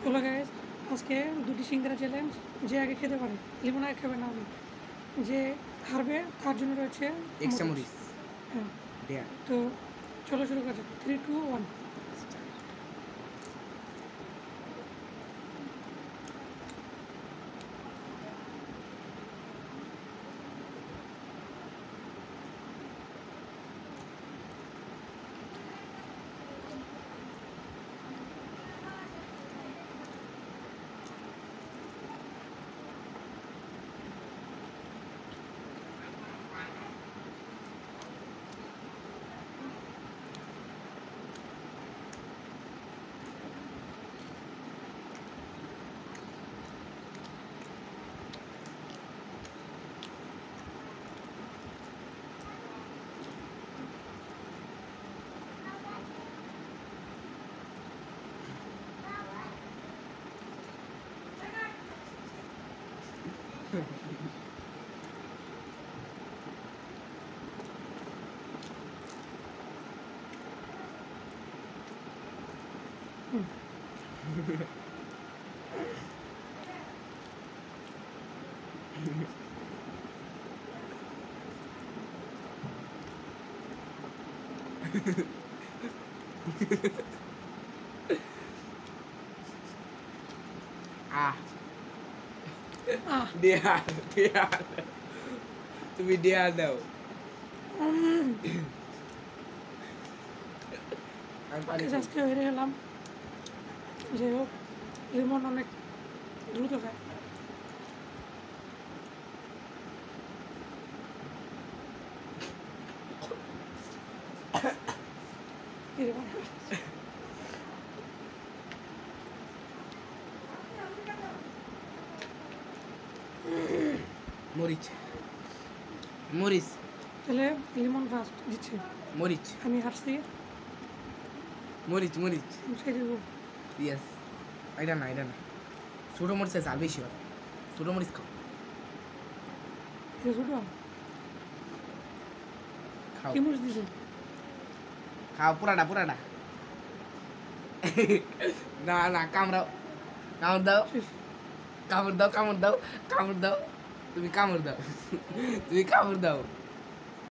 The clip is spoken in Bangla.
হলো গাইস, আজকে দুটি সিঙ্গারা চ্যালেঞ্জ। যে আগে খেতে পারে, লিমন আগে খাবে না আমি। যে হারবে তার জন্য রয়েছে এক্সট্রা মরিচ। হ্যাঁ, দেয়া তো চলো শুরু করা যাক। 3, 2, 1। দেয়া দেয়া তুমি দেয়া দাও। আজকে হেরে গেলাম। যাই হোক, লিমন অনেক দ্রুত খায়। মরিচ মরিচ তাহলে লিমন ফার্স্ট দিচ্ছে, মরিচ আমি হারছি। মরিচ মরিচ মুছে দেব। ইয়েস। এটা না ছোটো মরিচের ঝাল বেশি হয়। ছোটো মরিচ খাও ছোট খাও কি মরিচ দিছে? খাও পুরাটা না কামড়াও, কামড় দাও কামড় দাও তুমি কামড় দাও